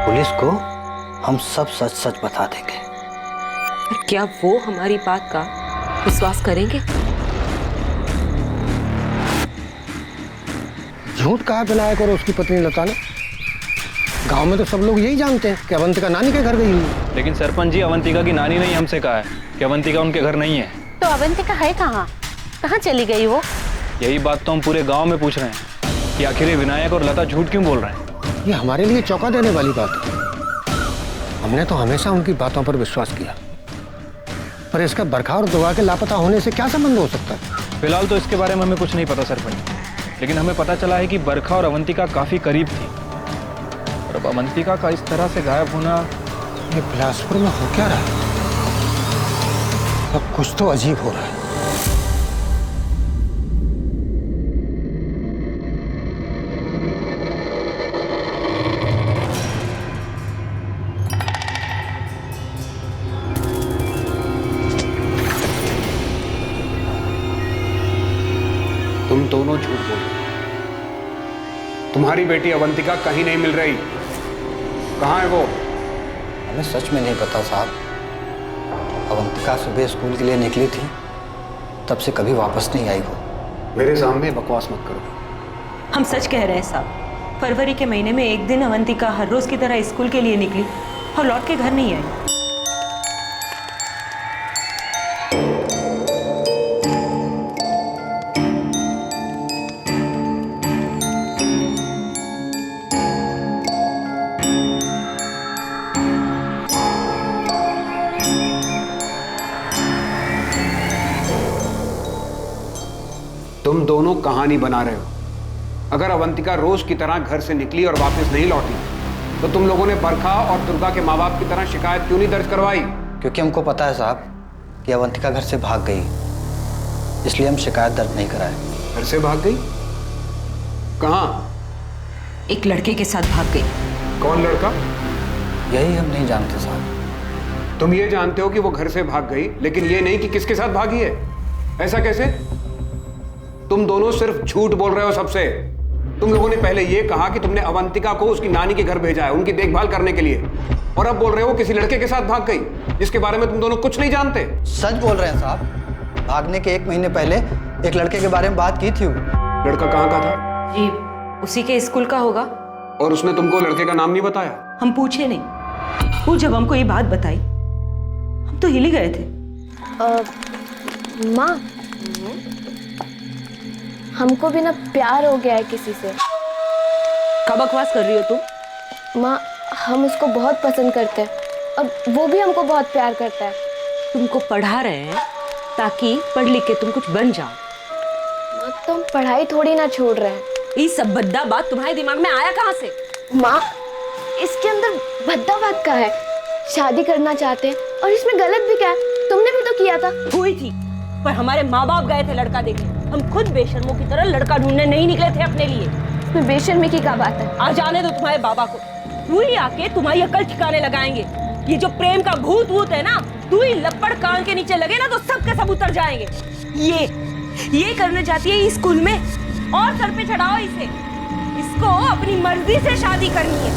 Police को हम सब सच सच बता देंगे। पर क्या वो हमारी बात का विश्वास करेंगे? झूठ कहा विनायक और उसकी पत्नी लता ने? गांव में तो सब लोग यही जानते हैं कि अवंतिका नानी के घर गई हुई है। लेकिन सरपंच जी, अवंतिका की नानी ने ही हमसे कहा है कि अवंतिका उनके घर नहीं है। तो अवंतिका है कहाँ? कहाँ चली गई वो? यही बात तो हम पूरे गांव में पूछ रहे हैं कि आखिर ये विनायक और लता झूठ क्यों बोल रहे हैं। ये हमारे लिए चौंका देने वाली बात है। हमने तो हमेशा उनकी बातों पर विश्वास किया, पर इसका बरखा और दुआ के लापता होने से क्या संबंध हो सकता है? फिलहाल तो इसके बारे में हमें कुछ नहीं पता सरपंच, लेकिन हमें पता चला है कि बरखा और अवंतिका काफी करीब थी। और अब अवंतिका का इस तरह से गायब होना, ये बिलासपुर में हो क्या रहा है? अब कुछ तो अजीब हो रहा है। तुम दोनों झूठ बोल रहे हो। तुम्हारी बेटी अवंतिका कहीं नहीं मिल रही। कहाँ है वो? हमें सच में नहीं पता साहब। अवंतिका सुबह स्कूल के लिए निकली थी, तब से कभी वापस नहीं आई वो। मेरे सामने बकवास मत करो। हम सच कह रहे हैं साहब। फरवरी के महीने में एक दिन अवंतिका हर रोज की तरह स्कूल के लिए निकली और लौट के घर नहीं आई। तुम दोनों कहानी बना रहे हो। अगर अवंतिका रोज की तरह घर से निकली और वापस नहीं लौटी, तो तुम लोगों ने बरखा और दुर्गा के माँ बाप की तरह शिकायत क्यों नहीं दर्ज करवाई? क्योंकि हमको पता है साहब कि अवंतिका घर से भाग गई, इसलिए हम शिकायत दर्ज नहीं कराए। घर से भाग गई? कहाँ? एक लड़के के साथ भाग गई। कौन लड़का? यही हम नहीं जानते साहब। तुम ये जानते हो कि वो घर से भाग गई, लेकिन ये नहीं कि किसके साथ भागी है। ऐसा कैसे? तुम दोनों सिर्फ झूठ बोल रहे हो सबसे। तुम लोगों ने पहले ये कहा कि तुमने अवंतिका को उसकी नानी के घर भेजा है उनकी देखभाल करने के लिए, और अब बोल रहे हो किसी लड़के के साथ भाग गई, जिसके बारे में तुम दोनों कुछ नहीं जानते। सच बोल रहे हैं साहब। भागने के 1 महीने पहले एक लड़के के बारे में बात की थी। लड़का कहाँ का था? जी, उसी के स्कूल का होगा। और उसने तुमको लड़के का नाम नहीं बताया? हम पूछे नहीं। वो जब हमको ये बात बताई, हम तो हिल ही गए थे। माँ, हमको भी ना प्यार हो गया है किसी से। कब बकवास कर रही हो तुम? माँ, हम उसको बहुत पसंद करते हैं और वो भी हमको बहुत प्यार करता है। तुमको पढ़ा रहे हैं ताकि पढ़ लिख के तुम कुछ बन जाओ। माँ, तो हम पढ़ाई थोड़ी ना छोड़ रहे हैं। ये सब भद्दा बात तुम्हारे दिमाग में आया कहाँ से? माँ, इसके अंदर भद्दा बात का है। शादी करना चाहते हैं और इसमें गलत भी क्या है? तुमने भी तो किया था। हुई थी, पर हमारे माँ बाप गए थे लड़का देखने। हम खुद बेशर्मों की तरह लड़का ढूंढने नहीं निकले थे अपने लिए। इसमें बेशर्मी की क्या बात है? आ जाने दो तुम्हारे बाबा को। तू ही आके तुम्हारी अकल ठिकाने लगाएंगे। ये जो प्रेम का भूत वूत है ना, तू ही लपड़ कान के नीचे लगे ना तो सब के सब उतर जाएंगे। ये करने जाती है स्कूल में, और सर पे चढ़ाओ इसे। इसको अपनी मर्जी से शादी करनी है।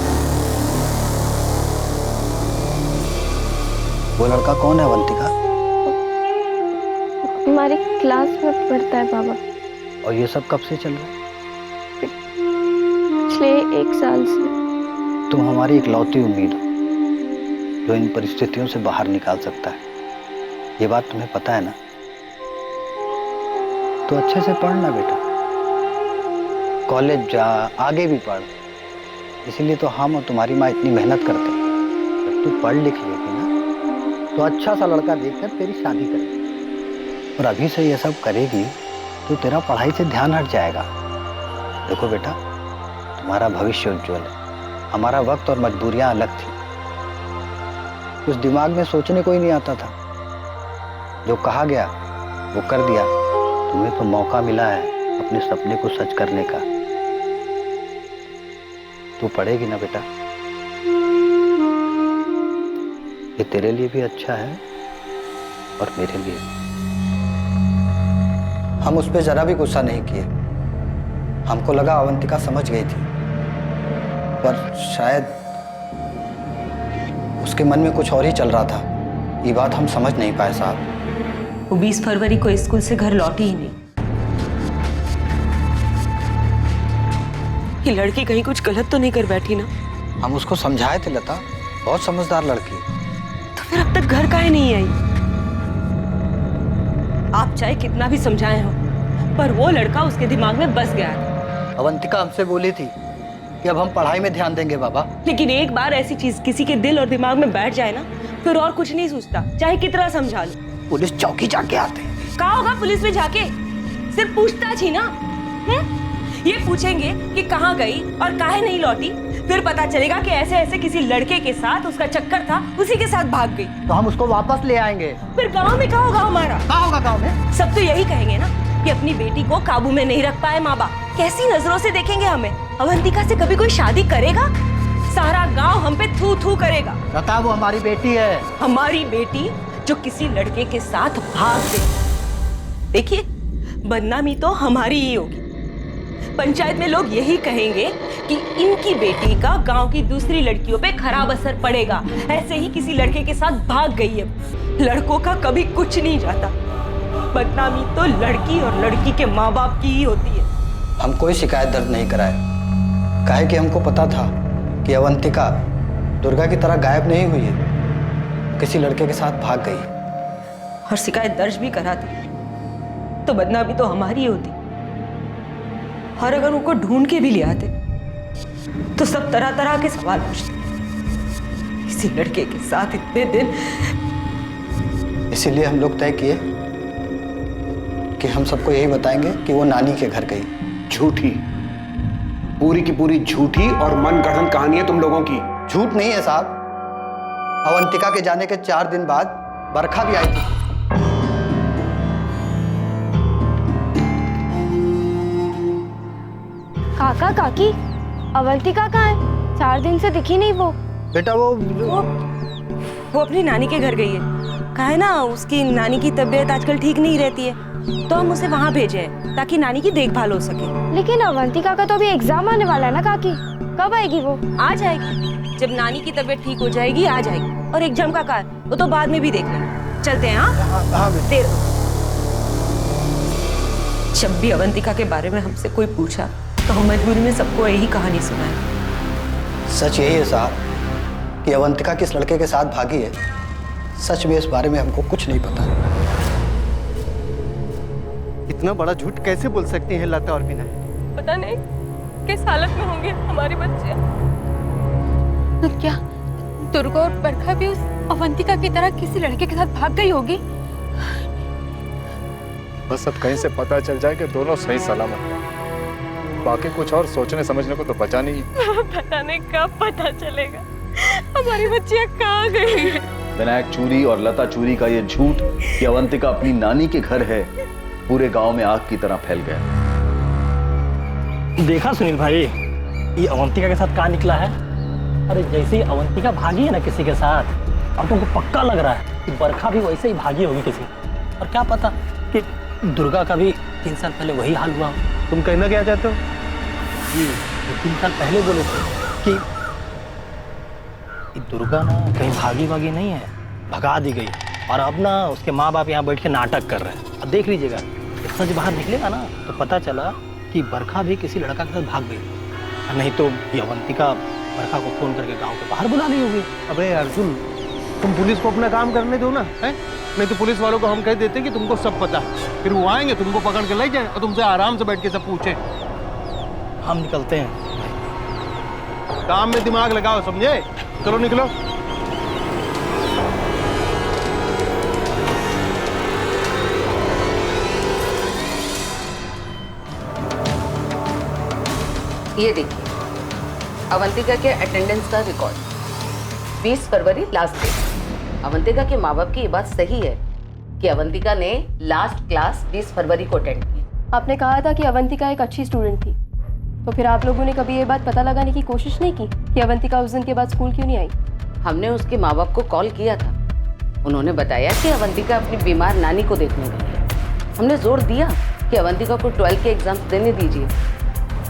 वो लड़का कौन है अवंतिका? हमारी क्लास में पढ़ता है बाबा। और ये सब कब से चल रहा है? पिछले 1 साल से। तुम हमारी इकलौती उम्मीद हो जो इन परिस्थितियों से बाहर निकाल सकता है। ये बात तुम्हें पता है ना? तो अच्छे से पढ़ना बेटा, कॉलेज जा, आगे भी पढ़। इसीलिए तो हम और तुम्हारी माँ इतनी मेहनत करते हैं। जब तू पढ़ लिख लेगी ना, तो अच्छा सा लड़का देखकर तेरी शादी करेगी। और अभी से ये सब करेगी तो तेरा पढ़ाई से ध्यान हट जाएगा। देखो बेटा, तुम्हारा भविष्य उज्जवल है। हमारा वक्त और मजबूरियां अलग थी। कुछ दिमाग में सोचने को ही नहीं आता था। जो कहा गया वो कर दिया। तुम्हें तो मौका मिला है अपने सपने को सच करने का। तू पढ़ेगी ना बेटा? ये तेरे लिए भी अच्छा है और मेरे लिए। हम उस पर जरा भी गुस्सा नहीं किए। हमको लगा अवंतिका समझ गई थी, पर शायद उसके मन में कुछ और ही चल रहा था। ये बात हम समझ नहीं पाए साहब। वो 20 फरवरी को स्कूल से घर लौटी ही नहीं। ये लड़की कहीं कुछ गलत तो नहीं कर बैठी ना? हम उसको समझाए थे लता, बहुत समझदार लड़की। तो फिर अब तक घर काहे नहीं आई? आप चाहे कितना भी समझाए हो, पर वो लड़का उसके दिमाग में बस गया है। अवंतिका हमसे बोली थी कि अब हम पढ़ाई में ध्यान देंगे बाबा। लेकिन एक बार ऐसी चीज किसी के दिल और दिमाग में बैठ जाए ना, फिर और कुछ नहीं सोचता, चाहे कितना समझा लो। पुलिस चौकी जाके आते हैं। कहा होगा पुलिस में जाके? सिर्फ पूछताछ ही ना। ये पूछेंगे कि कहाँ गई और काहे नहीं लौटी, फिर पता चलेगा कि ऐसे ऐसे किसी लड़के के साथ उसका चक्कर था, उसी के साथ भाग गई। तो हम उसको वापस ले आएंगे। फिर गांव में क्या होगा हमारा? कहाँ होगा गाँव में? सब तो यही कहेंगे ना कि अपनी बेटी को काबू में नहीं रख पाए माँ बाप। कैसी नजरों से देखेंगे हमें? अवंतिका से कभी कोई शादी करेगा? सारा गांव हम पे थू थू करेगा। लता वो हमारी बेटी है। हमारी बेटी जो किसी लड़के के साथ भाग गई। देखिए, बदनामी तो हमारी ही होगी। पंचायत में लोग यही कहेंगे कि इनकी बेटी का गांव की दूसरी लड़कियों पे खराब असर पड़ेगा। ऐसे ही किसी लड़के के साथ भाग गई है। लड़कों का कभी कुछ नहीं जाता। बदनामी तो लड़की और लड़की के माँ बाप की ही होती है। हम कोई शिकायत दर्ज नहीं कराए, काहे कि हमको पता था कि अवंतिका दुर्गा की तरह गायब नहीं हुई है, किसी लड़के के साथ भाग गई। और शिकायत दर्ज भी कराती तो बदनामी तो हमारी होती। और अगर उनको ढूंढ के भी ले आते तो सब तरह तरह के सवाल पूछते। किसी लड़के के साथ इतने दिन। इसीलिए हम लोग तय किए कि हम सबको यही बताएंगे कि वो नानी के घर गई। झूठी, पूरी की पूरी झूठी और मनगढ़ंत कहानी है तुम लोगों की। झूठ नहीं है साहब। अवंतिका के जाने के 4 दिन बाद बरखा भी आई थी। काका काकी, अवंतिका कहाँ है? 4 दिन से दिखी नहीं वो। बेटा वो अपनी नानी के घर गई है। कहा है ना, उसकी नानी की तबीयत आजकल ठीक नहीं रहती है, तो हम उसे वहाँ भेजे हैं ताकि नानी की देखभाल हो सके। लेकिन अवंतिका का तो अभी एग्जाम आने वाला है ना काकी, कब आएगी वो? आ जाएगी, जब नानी की तबीयत ठीक हो जाएगी आ जाएगी। और एग्जाम का कार वो तो बाद में भी देख लेंगे। चलते हैं। हाँ देर। जब भी अवंतिका के बारे में हमसे कोई पूछा तो हम मजबूरी में सबको यही कहानी सुनाए। सच यही है साहब कि अवंतिका किस लड़के के साथ भागी है। सच में इस बारे में हमको कुछ नहीं पता। इतना बड़ा झूठ कैसे बोल सकती हैं लता और विनय? पता नहीं किस हालत में होंगे हमारे बच्चे। तो क्या दुर्गा और बरखा भी उस अवंतिका की तरह किसी लड़के के साथ भाग गई होगी? बस अब कहीं से पता चल जाए कि दोनों सही सलामत हैं। बाकी कुछ और सोचने समझने को तो बचा नहीं। पता नहीं कब पता चलेगा हमारी बच्चियां कहाँ गई। विनायक चूरी और लता चूरी का ये झूठ कि अवंतिका अपनी नानी के घर है, पूरे गांव में आग की तरह फैल गया। देखा सुनील भाई, ये अवंतिका के साथ कहाँ निकला है? अरे जैसे ही अवंतिका भागी है ना किसी के साथ, अब तुमको पक्का लग रहा है कि बरखा भी वैसे ही भागी होगी किसी। और क्या पता कि दुर्गा का भी 3 साल पहले वही हाल हुआ। तुम कहना क्या चाहते हो? जी, 3 साल पहले बोले थे कि दुर्गा ना कहीं भागी वागी नहीं है, भगा दी गई। और अब ना उसके माँ बाप यहाँ बैठ के नाटक कर रहे हैं। अब देख लीजिएगा, सच बाहर निकलेगा ना तो पता चला कि बरखा भी किसी लड़का के साथ भाग गई। नहीं तो ये अवंतिका बरखा को फोन करके गांव के बाहर बुला ली होगी। अबे अर्जुन, तुम पुलिस को अपना काम करने दो ना, है? नहीं तो पुलिस वालों को हम कह देते कि तुमको सब पता है, फिर वो आएंगे तुमको पकड़ के ले जाए और तुमसे आराम से बैठ के सब पूछे। हम निकलते हैं। काम में दिमाग लगाओ, समझे? चलो निकलो। ये देखिए अवंतिका के अटेंडेंस का रिकॉर्ड। 20 फरवरी लास्ट डेट। अवंतिका के माँ बाप की ये बात सही है कि अवंतिका ने लास्ट क्लास 20 फरवरी को अटेंड की। आपने कहा था कि अवंतिका एक अच्छी स्टूडेंट थी, तो फिर आप लोगों ने कभी ये बात पता लगाने की कोशिश नहीं की कि अवंतिका उस दिन के बाद स्कूल क्यों नहीं आई? हमने उसके माँ बाप को कॉल किया था। उन्होंने बताया कि अवंतिका अपनी बीमार नानी को देखने गई है। हमने जोर दिया कि अवंतिका को 12 के एग्जाम्स देने दीजिए,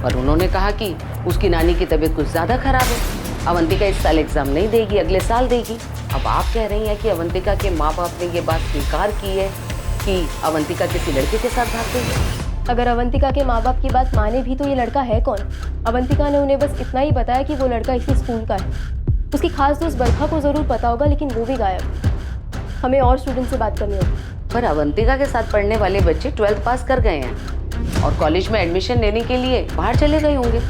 पर उन्होंने कहा कि उसकी नानी की तबीयत कुछ ज़्यादा खराब है। अवंतिका इस साल एग्जाम नहीं देगी, अगले साल देगी। अब आप कह रही हैं कि अवंतिका के माँ बाप ने ये बात स्वीकार की है कि अवंतिका किसी लड़के के साथ भाग गई है। अगर अवंतिका के माँ बाप की बात माने भी तो ये लड़का है कौन? अवंतिका ने उन्हें बस इतना ही बताया कि वो लड़का इसी स्कूल का है। उसकी खास दोस्त बरखा को ज़रूर पता होगा, लेकिन वो भी गायब। हमें और स्टूडेंट से बात करनी होगी। पर अवंतिका के साथ पढ़ने वाले बच्चे 12th पास कर गए हैं और कॉलेज में एडमिशन लेने के लिए बाहर चले गए होंगे।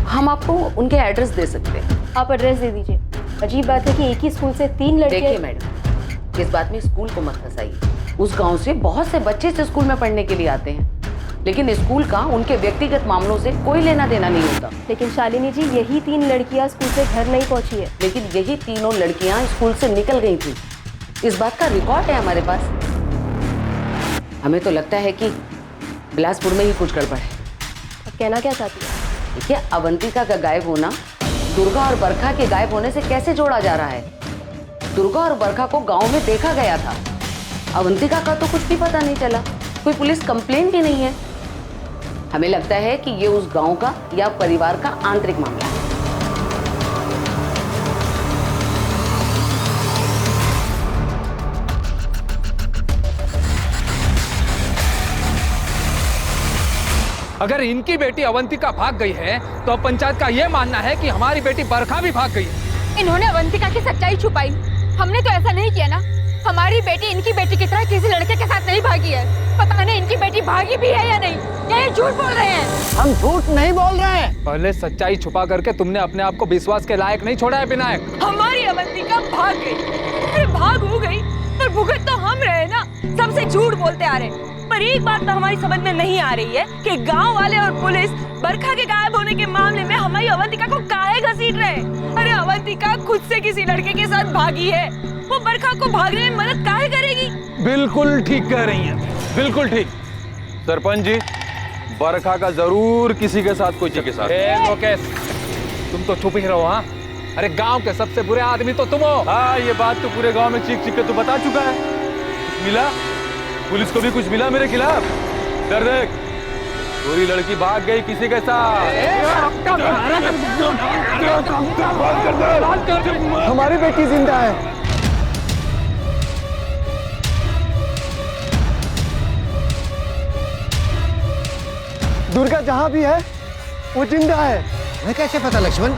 हम आपको उनके एड्रेस दे सकते हैं। आप एड्रेस दे दीजिए। अजीब बात है कि एक ही स्कूल से 3 लड़के। देखिए मैडम, इस बात में स्कूल को मत फंसाइए। उस गांव से बहुत से बच्चे इस स्कूल में पढ़ने के लिए आते हैं, लेकिन स्कूल का उनके व्यक्तिगत मामलों से कोई लेना देना नहीं होता। लेकिन शालिनी जी, यही 3 लड़कियां स्कूल से घर नहीं पहुंची है। लेकिन यही तीनों लड़कियां स्कूल से निकल गई थी, इस बात का रिकॉर्ड है हमारे पास। हमें तो लगता है कि बिलासपुर में ही कुछ गड़बड़ है। अब कहना क्या चाहती है? देखिए, अवंतिका का गायब होना दुर्गा और बरखा के गायब होने से कैसे जोड़ा जा रहा है? दुर्गा और बरखा को गांव में देखा गया था, अवंतिका का तो कुछ भी पता नहीं चला, कोई पुलिस कंप्लेंट भी नहीं है। हमें लगता है कि ये उस गांव का या परिवार का आंतरिक मामला है। अगर इनकी बेटी अवंतिका भाग गई है तो अब पंचायत का यह मानना है कि हमारी बेटी बरखा भी भाग गई है। इन्होंने अवंतिका की सच्चाई छुपाई, हमने तो ऐसा नहीं किया ना। हमारी बेटी इनकी बेटी की तरह किसी लड़के के साथ नहीं भागी है। पता नहीं इनकी बेटी भागी भी है या नहीं, या ये झूठ बोल रहे हैं। हम झूठ नहीं बोल रहे हैं। पहले सच्चाई छुपा करके तुमने अपने आप को विश्वास के लायक नहीं छोड़ा है विनायक। हमारी अवंतिका भाग गई। अरे भाग हो गई पर भुगत तो हम रहे ना, सबसे झूठ बोलते आ रहे। पर एक बात तो हमारी समझ में नहीं आ रही है कि गांव वाले और पुलिस बरखा के गायब होने के मामले में हमारी अवंतिका को काहे घसीट रहे हैं? अरे अवंतिका खुद से किसी लड़के के साथ भागी है, वो बरखा को भागने में मदद काहे करेगी? बिल्कुल ठीक कह रही हैं, बिल्कुल ठीक। सरपंच जी, बरखा का जरूर किसी के साथ कोई चीज के साथ। मुकेश, तुम तो चुप ही रहो। हाँ, अरे गांव के सबसे बुरे आदमी तो तुम हो। हाँ, ये बात तो पूरे गांव में चीख चीख के तू बता चुका है। मिला पुलिस को भी कुछ मिला मेरे खिलाफ? डर देख, पूरी लड़की भाग गई किसी के साथ। हमारी बेटी जिंदा है। दुर्गा जहां भी है वो जिंदा है। मैं कैसे पता लक्ष्मण,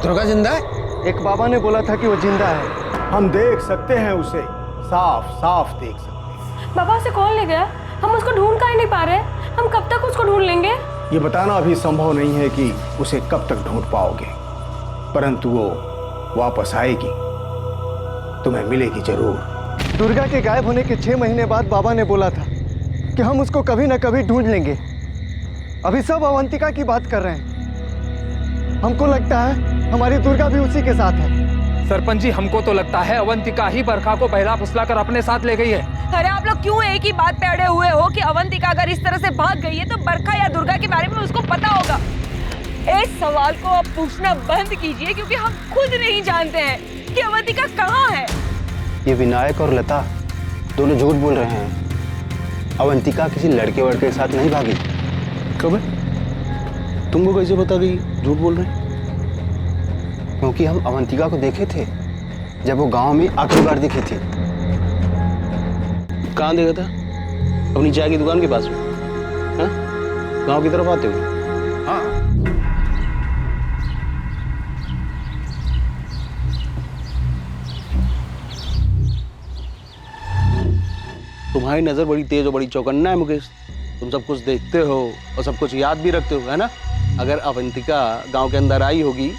दुर्गा जिंदा है? एक बाबा ने बोला था कि वो जिंदा है। हम देख सकते हैं उसे, साफ साफ देख सकते हैं। बाबा उसे कौन ले गया? हम उसको ढूंढ कर ही नहीं पा रहे। हम कब तक उसको ढूंढ लेंगे? ये बताना अभी संभव नहीं है कि उसे कब तक ढूंढ पाओगे, परंतु वो वापस आएगी, तुम्हें मिलेगी जरूर। दुर्गा के गायब होने के 6 महीने बाद बाबा ने बोला था कि हम उसको कभी न कभी ढूंढ लेंगे। अभी सब अवंतिका की बात कर रहे हैं। हमको लगता है हमारी दुर्गा भी उसी के साथ है। सरपंच जी, हमको तो लगता है अवंतिका ही बरखा को बहला फुसला कर अपने साथ ले गई है। अरे आप लोग क्यों एक ही बात पे अड़े हुए हो कि अवंतिका अगर इस तरह से भाग गई है तो बरखा या दुर्गा के बारे में उसको पता होगा? इस सवाल को आप पूछना बंद कीजिए, क्योंकि हम खुद नहीं जानते हैं कि अवंतिका कहाँ है। ये विनायक और लता दोनों झूठ बोल रहे हैं। अवंतिका किसी लड़के वड़के के साथ नहीं भागी। कब? तुमको कैसे पता कि झूठ बोल रहे हैं? क्योंकि हम अवंतिका को देखे थे जब वो गांव में आखिरी बार दिखी थी। कहाँ देखा था? अपनी चाय की दुकान के पास में। हाँ? गांव की तरफ आते हुए। हाँ। तुम्हारी नजर बड़ी तेज और बड़ी चौकन्ना है मुकेश। तुम सब कुछ देखते हो और सब कुछ याद भी रखते हो, है ना? अगर अवंतिका गांव के अंदर आई होगी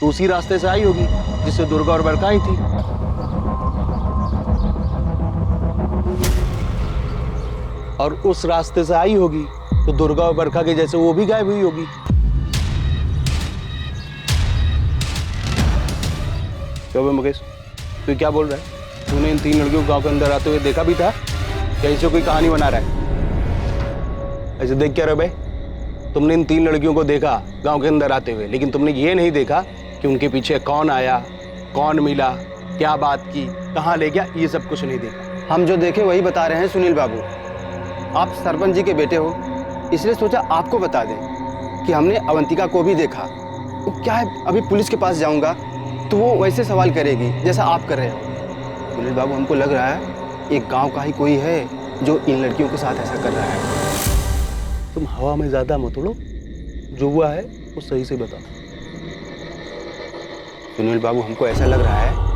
तो उसी रास्ते से आई होगी जिससे दुर्गा और बरखा आई थी। और उस रास्ते से आई होगी तो दुर्गा और बरखा के जैसे वो भी गायब हुई होगी। क्यों बे मुकेश, तू क्या बोल रहा है? तूने इन 3 लड़कियों को गांव के अंदर आते हुए देखा भी था या इसे कोई कहानी बना रहा है? ऐसे देख क्या रहे भाई? तुमने इन 3 लड़कियों को देखा गांव के अंदर आते हुए, लेकिन तुमने ये नहीं देखा कि उनके पीछे कौन आया, कौन मिला, क्या बात की, कहाँ ले गया, ये सब कुछ नहीं देखा। हम जो देखे वही बता रहे हैं सुनील बाबू। आप सरपंच जी के बेटे हो, इसलिए सोचा आपको बता दें कि हमने अवंतिका को भी देखा वो क्या है, अभी पुलिस के पास जाऊंगा तो वो वैसे सवाल करेगी जैसा आप कर रहे हो। सुनील बाबू, हमको लग रहा है एक गांव का ही कोई है जो इन लड़कियों के साथ ऐसा कर रहा है। तुम हवा में ज्यादा मत उड़ो, जो हुआ है वो सही से बताओ। सुनील बाबू, हमको ऐसा लग रहा है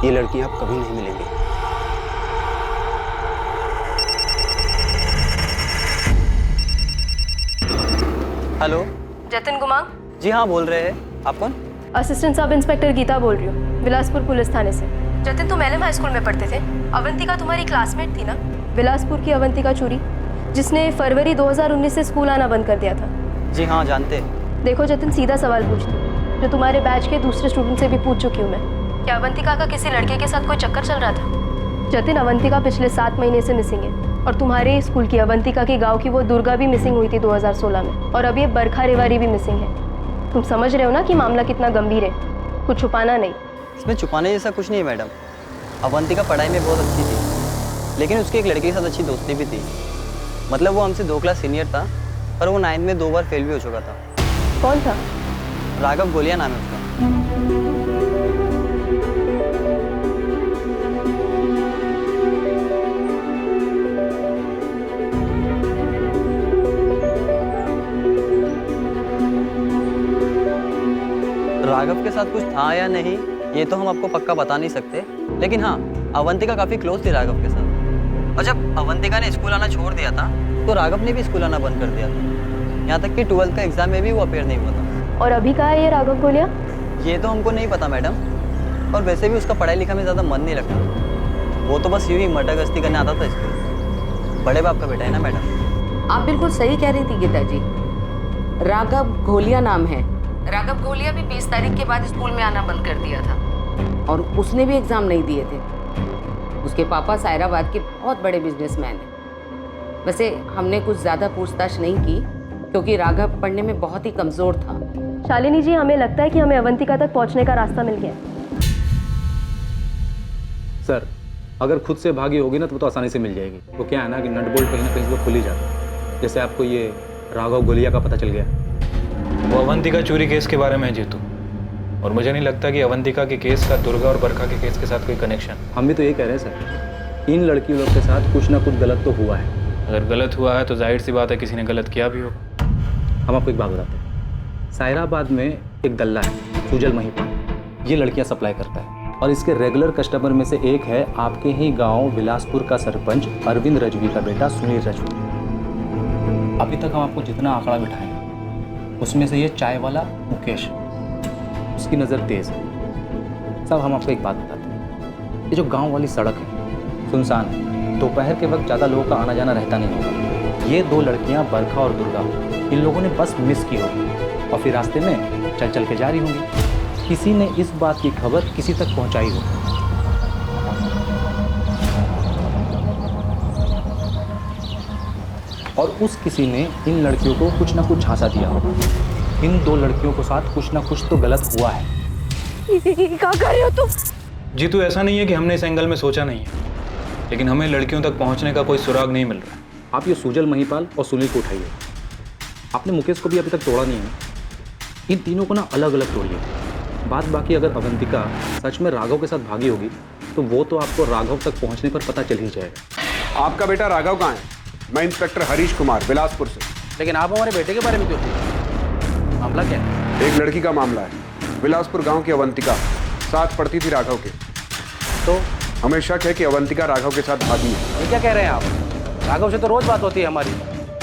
ये लड़कियां अब कभी नहीं मिलेंगी। हेलो, जतिन गुमांग। जी हाँ, बोल रहे हैं। आप कौन? असिस्टेंट सब इंस्पेक्टर गीता बोल रही हूँ, बिलासपुर पुलिस थाने से। जतिन, तुम एलएम हाई स्कूल में पढ़ते थे। अवंतिका तुम्हारी क्लासमेट थी ना? बिलासपुर की अवंतिका चूरी, जिसने फरवरी 2019 से स्कूल आना बंद कर दिया था। जी हाँ, जानते। देखो जतिन, सीधा सवाल पूछती हूँ, जो तुम्हारे बैच के दूसरे स्टूडेंट से भी पूछ चुकी हूँ मैं। क्या अवंतिका का किसी लड़के के साथ कोई चक्कर चल रहा था? जतिन, अवंतिका पिछले 7 महीने से मिसिंग है, और तुम्हारे स्कूल की अवंतिका के गाँव की वो दुर्गा भी मिसिंग हुई थी 2016 में, और अब ये बरखा रेवारी भी मिसिंग है। तुम समझ रहे हो ना कि मामला कितना गंभीर है, कुछ छुपाना नहीं। इसमें छुपाने जैसा कुछ नहीं है मैडम। अवंतिका पढ़ाई में बहुत अच्छी थी, लेकिन उसकी एक लड़के के साथ अच्छी दोस्ती भी थी। मतलब वो हमसे 2 क्लास सीनियर था, पर वो 9th में 2 बार फेल भी हो चुका था। कौन था? राघव गोलिया नाम है उसका। राघव के साथ कुछ था या नहीं ये तो हम आपको पक्का बता नहीं सकते, लेकिन हाँ, अवंतिका काफी क्लोज थी राघव के साथ। और जब अवंतिका ने स्कूल आना छोड़ दिया था तो राघव ने भी स्कूल आना बंद कर दिया था। यहाँ तक कि 12th का एग्जाम में भी वो अपेयर नहीं हुआ था। और अभी कहाँ है ये राघव गोलिया? ये तो हमको नहीं पता मैडम, और वैसे भी उसका पढ़ाई लिखा में ज़्यादा मन नहीं लगता। वो तो बस यूँ ही मर्डरगस्ती करने आता था स्कूल। बड़े बाप का बेटा है ना मैडम। आप बिल्कुल सही कह रही थी गीता जी, राघव घोलिया नाम है। राघव घोलिया भी 20 तारीख के बाद स्कूल में आना बंद कर दिया था, और उसने भी एग्ज़ाम नहीं दिए थे। उसके पापा सायराबाद के बहुत बड़े बिजनेसमैन हैं। वैसे हमने कुछ ज़्यादा पूछताछ नहीं की, क्योंकि राघव पढ़ने में बहुत ही कमज़ोर था। शालिनी जी, हमें लगता है कि हमें अवंतिका तक पहुंचने का रास्ता मिल गया। सर, अगर खुद से भागी होगी ना तो आसानी से मिल जाएगी। वो क्या है ना कि नट बोल्ट कहीं ना कहीं से खुल ही जाता है। जैसे आपको ये राघव गोलिया का पता चल गया। वो अवंतिका चोरी केस के बारे में है जीतू, और मुझे नहीं लगता कि अवंतिका के केस का दुर्गा और बरखा के केस के साथ कोई कनेक्शन। हम भी तो ये कह रहे हैं सर, इन लड़कियों लोग के साथ कुछ ना कुछ गलत तो हुआ है। अगर गलत हुआ है तो जाहिर सी बात है किसी ने गलत किया भी होगा। हम आपको एक बात बताते हैं। सायराबाद में एक दल्ला है, सुजल महिपाल। ये लड़कियां सप्लाई करता है, और इसके रेगुलर कस्टमर में से एक है आपके ही गांव बिलासपुर का सरपंच अरविंद रजवी का बेटा सुनील रजवी। अभी तक हम आपको जितना आंकड़ा बिठाए उसमें से ये चाय वाला मुकेश, उसकी नज़र तेज है। सब हम आपको एक बात बताते हैं, ये जो गांव वाली सड़क है सुनसान है, दोपहर के वक्त ज़्यादा लोगों का आना जाना रहता नहीं होगा। ये 2 लड़कियां बरखा और दुर्गा इन लोगों ने बस मिस की होगी, और फिर रास्ते में चल चल के जा रही होंगी। किसी ने इस बात की खबर किसी तक पहुंचाई हो, और उस किसी ने इन लड़कियों को कुछ ना कुछ झांसा दिया हो। इन 2 लड़कियों के साथ कुछ ना कुछ तो गलत हुआ है। क्या कर रहे हो तुम? जीतू, ऐसा नहीं है कि हमने इस एंगल में सोचा नहीं है, लेकिन हमें लड़कियों तक पहुंचने का कोई सुराग नहीं मिल रहा है। आप ये सुजल महिपाल और सुनील को उठाइए। आपने मुकेश को भी अभी तक तोड़ा नहीं है। इन तीनों को ना अलग अलग तोड़िए। बात बाकी, अगर अवंतिका सच में राघव के साथ भागी होगी तो वो तो आपको राघव तक पहुंचने पर पता चल ही जाएगा। आपका बेटा राघव कहाँ है? मैं इंस्पेक्टर हरीश कुमार, बिलासपुर से। लेकिन आप हमारे बेटे के बारे में क्यों पूछ? मामला क्या है? एक लड़की का मामला है। बिलासपुर गांव की अवंतिका साथ पढ़ती थी राघव के, तो हमें शक है कि अवंतिका राघव के साथ भागी है। ये क्या कह रहे हैं आप? राघव से तो रोज बात होती है हमारी।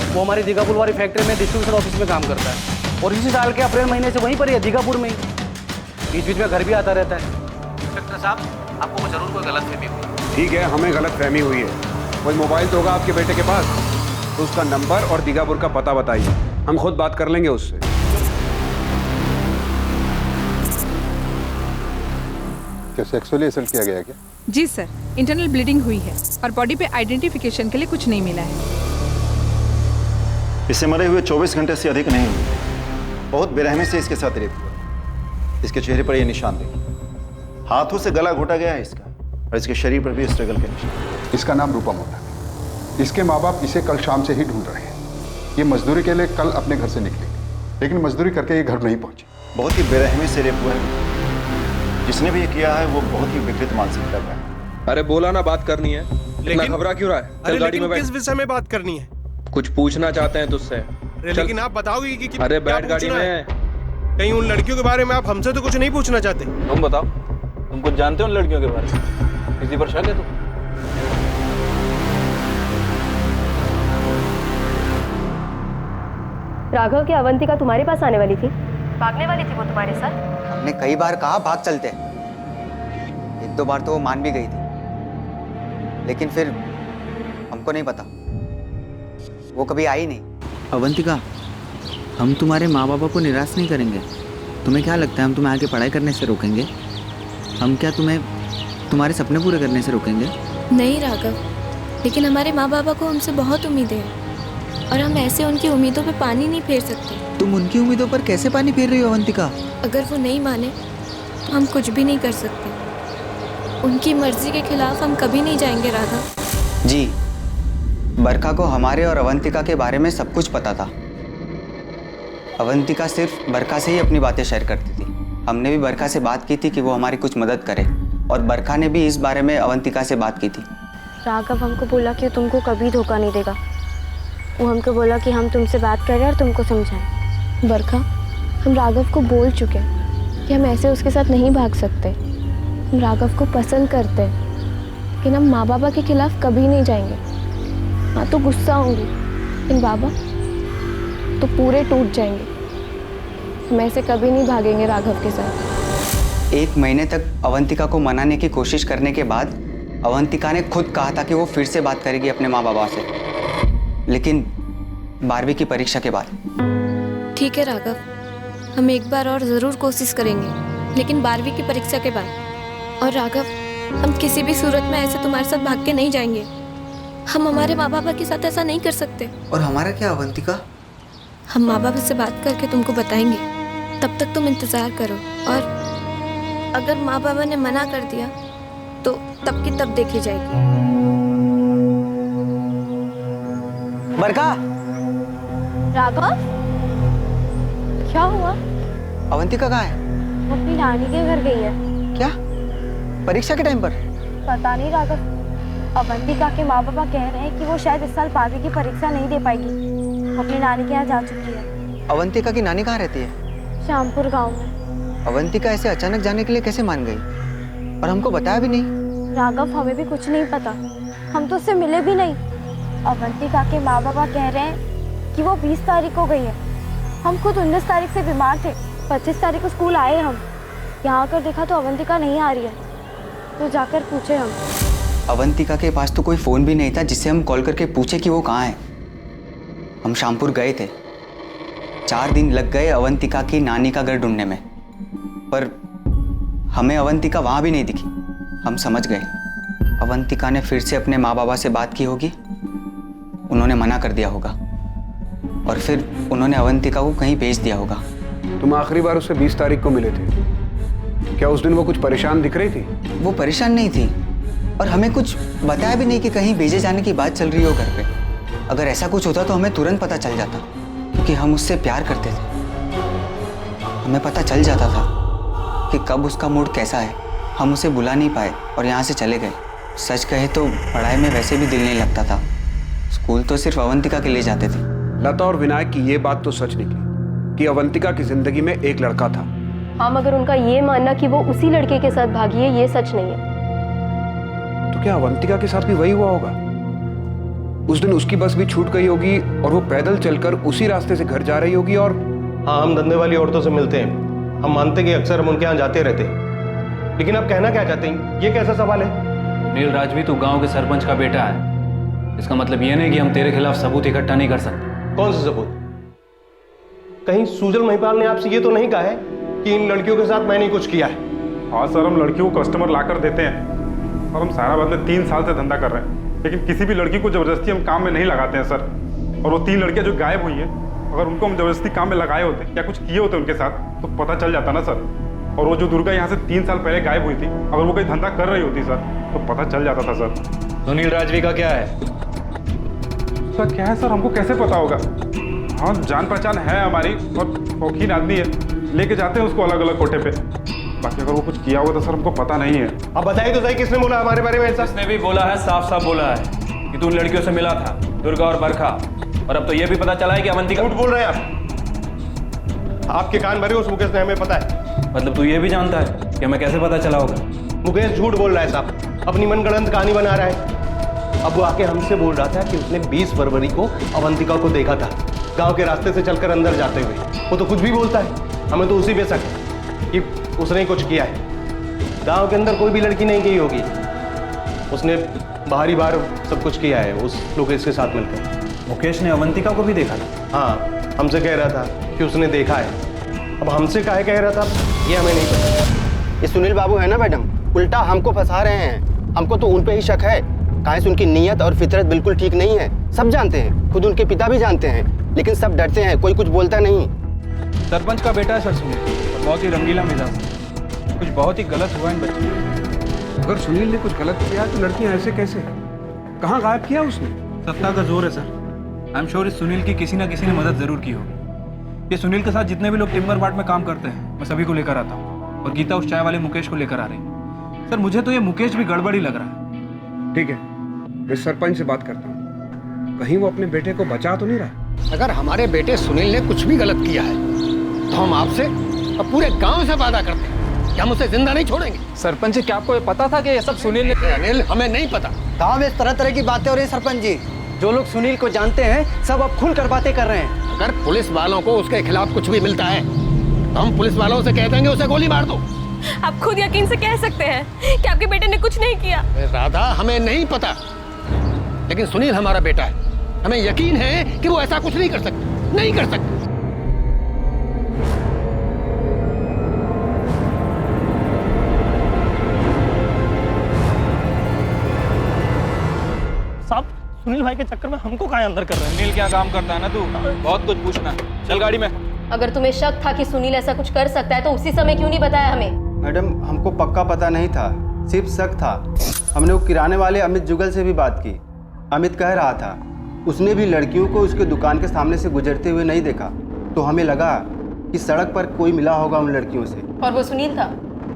वो हमारी दीघापुर वाली फैक्ट्री में डिस्ट्रीब्यूशन ऑफिस में काम करता है, और इसी साल के अप्रैल महीने से वहीं पर ही है, दीघापुर में ही। बीच बीच में घर भी आता रहता है। इंस्पेक्टर साहब, आपको जरूर कोई गलतफहमी हुई। ठीक है, हमें गलतफहमी हुई है। कोई मोबाइल तो होगा आपके बेटे के पास, तो उसका नंबर और दीघापुर का पता बताइए, हम खुद बात कर लेंगे उससे। क्या सेक्सुअली असल्ट किया गया क्या? जी सर, इंटरनल ब्लीडिंग हुई है, और बॉडी पे आइडेंटिफिकेशन के लिए कुछ नहीं मिला है। इसे मरे हुए 24 घंटे से अधिक नहीं हुए। बहुत बेरहमी से इसके साथ रेप हुआ। इसके चेहरे पर ये निशान देखिए, हाथों से गला घोटा गया है इसका, और इसके शरीर पर भी स्ट्रगल के निशान। इसका नाम रूपम होता है। इसके माँ बाप इसे कल शाम से ही ढूंढ रहे हैं। ये मजदूरी के लिए कल अपने घर से निकलेगी, लेकिन मजदूरी करके ये घर नहीं पहुंची। बहुत ही बेरहमी से रेप हुआ है। जिसने भी ये किया है वो बहुत ही विकृत मानसिकता का है। अरे बोला ना, बात करनी है। इतना घबरा क्यों रहा है? चल गाड़ी में बैठ। किस विषय में बात करनी है? कुछ पूछना चाहते हैं तुझसे। लेकिन आप बताओगे कि अरे क्या बैठ गाड़ी पूछना है? में। कहीं उन लड़कियों के बारे में आप हमसे तो कुछ नहीं पूछना चाहते? तुम बताओ, तुम कुछ जानते हो उन लड़कियों के बारे में? किसी पर शक है तुम? राघव की अवंतिका तुम्हारे पास आने वाली थी? भागने वाली थी वो तुम्हारे साथ? हमने कई बार कहा भाग चलते, एक दो बार तो वो मान भी गई थी, लेकिन फिर हमको नहीं पता, वो कभी आई नहीं। अवंतिका, हम तुम्हारे माँ बाबा को निराश नहीं करेंगे। तुम्हें क्या लगता है हम तुम्हें आगे पढ़ाई करने से रोकेंगे? हम क्या तुम्हें तुम्हारे सपने पूरे करने से रोकेंगे? नहीं राघव, लेकिन हमारे माँ बाबा को हमसे बहुत उम्मीदें हैं और हम ऐसे उनकी उम्मीदों पे पानी नहीं फेर सकते। तुम उनकी उम्मीदों पर कैसे पानी फेर रही हो अवंतिका? अगर वो नहीं माने तो हम कुछ भी नहीं कर सकते। उनकी मर्जी के खिलाफ हम कभी नहीं जाएंगे राघव। जी, बरखा को हमारे और अवंतिका के बारे में सब कुछ पता था। अवंतिका सिर्फ बरखा से ही अपनी बातें शेयर करती थी। हमने भी बरखा से बात की थी कि वो हमारी कुछ मदद करे, और बरखा ने भी इस बारे में अवंतिका से बात की थी। राघव हमको बोला कि तुमको कभी धोखा नहीं देगा। वो हमको बोला कि हम तुमसे बात कर रहे हैं और तुमको समझाएं। बरखा, हम राघव को बोल चुके हैं कि हम ऐसे उसके साथ नहीं भाग सकते। हम राघव को पसंद करते हैं, लेकिन हम माँ बाबा के खिलाफ कभी नहीं जाएंगे। हाँ तो गुस्सा होंगी, लेकिन बाबा तो पूरे टूट जाएंगे। हम ऐसे कभी नहीं भागेंगे राघव के साथ। 1 महीने तक अवंतिका को मनाने की कोशिश करने के बाद अवंतिका ने खुद कहा था कि वो फिर से बात करेगी अपने माँ बाबा से, लेकिन 12वीं की परीक्षा के बाद। ठीक है राघव, हम एक बार और ज़रूर कोशिश करेंगे, लेकिन 12वीं की परीक्षा के बाद। और राघव, हम किसी भी सूरत में ऐसे तुम्हारे साथ भाग के नहीं जाएंगे। हम हमारे माँ बाबा के साथ ऐसा नहीं कर सकते। और हमारा क्या अवंतिका? हम माँ बाबा से बात करके तुमको बताएंगे, तब तक तुम इंतज़ार करो। और अगर माँ बाबा ने मना कर दिया तो तब की तब देखी जाएगी। बरखा! राघव, क्या हुआ? अवंतिका कहाँ है? वो अपनी नानी के घर गई है। क्या? परीक्षा के टाइम पर? पता नहीं राघव, अवंतिका के माँ बाबा कह रहे हैं कि वो शायद इस साल 12वीं की परीक्षा नहीं दे पाएगी। वो अपनी नानी के यहाँ जा चुकी है। अवंतिका की नानी कहाँ रहती है? श्यामपुर गांव में। अवंतिका ऐसे अचानक जाने के लिए कैसे मान गई, और हमको बताया भी नहीं? राघव, हमें भी कुछ नहीं पता, हम तो उससे मिले भी नहीं। अवंतिका के माँ बाबा कह रहे हैं कि वो 20 तारीख को गई है। हम खुद 19 तारीख से बीमार थे। 25 तारीख को स्कूल आए हम, यहाँ आकर देखा तो अवंतिका नहीं आ रही है, तो जाकर पूछे हम। अवंतिका के पास तो कोई फ़ोन भी नहीं था जिससे हम कॉल करके पूछे कि वो कहाँ है। हम श्यामपुर गए थे, 4 दिन लग गए अवंतिका की नानी का घर ढूंढने में, पर हमें अवंतिका वहाँ भी नहीं दिखी। हम समझ गए अवंतिका ने फिर से अपने माँ बाबा से बात की होगी, उन्होंने मना कर दिया होगा, और फिर उन्होंने अवंतिका को कहीं भेज दिया होगा। तुम आखिरी बार उससे 20 तारीख को मिले थे, क्या उस दिन वो कुछ परेशान दिख रही थी? वो परेशान नहीं थी, और हमें कुछ बताया भी नहीं कि कहीं भेजे जाने की बात चल रही हो घर पे। अगर ऐसा कुछ होता तो हमें तुरंत पता चल जाता, क्योंकि हम उससे प्यार करते थे। हमें पता चल जाता था कि कब उसका मूड कैसा है। हम उसे बुला नहीं पाए और यहाँ से चले गए। सच कहे तो पढ़ाई में वैसे भी दिल नहीं लगता था, स्कूल तो सिर्फ अवंतिका के लिए जाते थे। लता और विनायक की ये बात तो सच निकली कि अवंतिका की जिंदगी में एक लड़का था। हाँ, मगर उनका ये मानना कि वो उसी लड़के के साथ भागी है, ये सच नहीं है। तो क्या अवंतिका के साथ भी वही हुआ होगा? उस दिन उसकी बस भी छूट गई होगी और वो पैदल चलकर उसी रास्ते से घर जा रही होगी। और हाँ, हम धंधे वाली औरतों से मिलते हैं, हम मानते कि अक्सर हम उनके यहाँ जाते रहते हैं, लेकिन आप कहना क्या चाहते हैं? ये कैसा सवाल है? नील राजवी, तू गांव के सरपंच का बेटा है, इसका मतलब ये नहीं कि हम तेरे खिलाफ सबूत इकट्ठा नहीं कर सकते। कौन से सबूत? कहीं सुजल महिपाल ने आपसे ये तो नहीं कहा है कि इन लड़कियों के साथ मैंने कुछ किया है? हाँ सर, हम लड़कियों को कस्टमर लाकर देते हैं और हम सारा बदले 3 साल से धंधा कर रहे हैं, लेकिन किसी भी लड़की को जबरदस्ती हम काम में नहीं लगाते हैं सर। और वो 3 लड़कियां जो गायब हुई हैं, अगर उनको हम जबरदस्ती काम में लगाए होते या कुछ किए होते उनके साथ तो पता चल जाता ना सर। और वो जो दुर्गा यहाँ से 3 साल पहले गायब हुई थी, अगर वो कोई धंधा कर रही होती सर तो पता चल जाता था सर। तो नील राजवी का क्या है? सर क्या है सर, हमको कैसे पता होगा? हाँ, जान पहचान है हमारी और शौकीन आदमी है, लेके जाते हैं उसको अलग अलग कोठे पे। बाकी अगर वो कुछ किया होगा तो सर हमको पता नहीं है। अब बताइए तो सही, किसने बोला हमारे बारे में ऐसा? इसने भी बोला है, साफ साफ बोला है कि तू उन लड़कियों से मिला था, दुर्गा और बरखा। और अब तो ये भी पता चला है कि अवंतिका। झूठ बोल रहे हैं आप। आपके कान भरे उस मुकेश ने, हमें पता है। मतलब तू ये भी जानता है कि हमें कैसे पता चला होगा? मुकेश झूठ बोल रहा है साहब, अपनी मनगढ़ंत कहानी बना रहा है। अब वो आके हमसे बोल रहा था कि उसने 20 फरवरी को अवंतिका को देखा था गांव के रास्ते से चलकर अंदर जाते हुए। वो तो कुछ भी बोलता है, हमें तो उसी पे शक है कि उसने ही कुछ किया है। गांव के अंदर कोई भी लड़की नहीं गई होगी, उसने बाहरी बार सब कुछ किया है उस लोकेश के साथ मिलकर। मुकेश ने अवंतिका को भी देखा था? हाँ, हमसे कह रहा था कि उसने देखा है। अब हमसे काहे कह रहा था ये हमें नहीं पता। ये सुनील बाबू है ना मैडम, उल्टा हमको फंसा रहे हैं। हमको तो उन पे ही शक है। काहे से उनकी नीयत और फितरत बिल्कुल ठीक नहीं है, सब जानते हैं, खुद उनके पिता भी जानते हैं, लेकिन सब डरते हैं, कोई कुछ बोलता नहीं। सरपंच का बेटा है सर सुनील, बहुत ही रंगीला मिजाज, कुछ बहुत ही गलत हुआ इन बच्चों को। अगर सुनील ने कुछ गलत किया तो लड़कियां ऐसे कैसे? कहाँ गायब किया उसने? सत्ता का जोर है सर। आई एम श्योर इस सुनील की किसी ना किसी ने मदद जरूर की होगी। ये सुनील के साथ जितने भी लोग टिम्बर मार्ट में काम करते हैं, मैं सभी को लेकर आता हूँ, और गीता उस चाय वाले मुकेश को लेकर आ रही है। सर मुझे तो ये मुकेश भी गड़बड़ी लग रहा है। ठीक है, मैं सरपंच से बात करता हूँ, कहीं वो अपने बेटे को बचा तो नहीं रहा। अगर हमारे बेटे सुनील ने कुछ भी गलत किया है तो हम आपसे और पूरे गांव से वादा करते हैं कि हम उसे जिंदा नहीं छोड़ेंगे। सरपंच जी, क्या आपको ये पता था कि ये सब सुनील ने? अनिल, हमें नहीं पता। गाँव में इस तरह तरह की बातें हो रही है सरपंच जी। जो लोग सुनील को जानते हैं सब अब खुलकर बातें कर रहे हैं। अगर पुलिस वालों को उसके खिलाफ कुछ भी मिलता है तो हम पुलिस वालों से कह देंगे उसे गोली मार दो। आप खुद यकीन से कह सकते हैं कि आपके बेटे ने कुछ नहीं किया। राधा, हमें नहीं पता, लेकिन सुनील हमारा बेटा है। हमें यकीन है कि वो ऐसा कुछ नहीं कर सकता, नहीं कर सकता। साहब, सुनील भाई के चक्कर में हमको कहाँ अंदर कर रहे हैं? सुनील क्या काम करता है ना, तू बहुत कुछ पूछना। चल गाड़ी में। अगर तुम्हें शक था कि सुनील ऐसा कुछ कर सकता है तो उसी समय क्यों नहीं बताया हमें? मैडम, हमको पक्का पता नहीं था, सिर्फ शक था। हमने वो किराने वाले अमित जुगल से भी बात की। अमित कह रहा था उसने भी लड़कियों को उसके दुकान के सामने से गुजरते हुए नहीं देखा, तो हमें लगा कि सड़क पर कोई मिला होगा उन लड़कियों से। और वो सुनील था?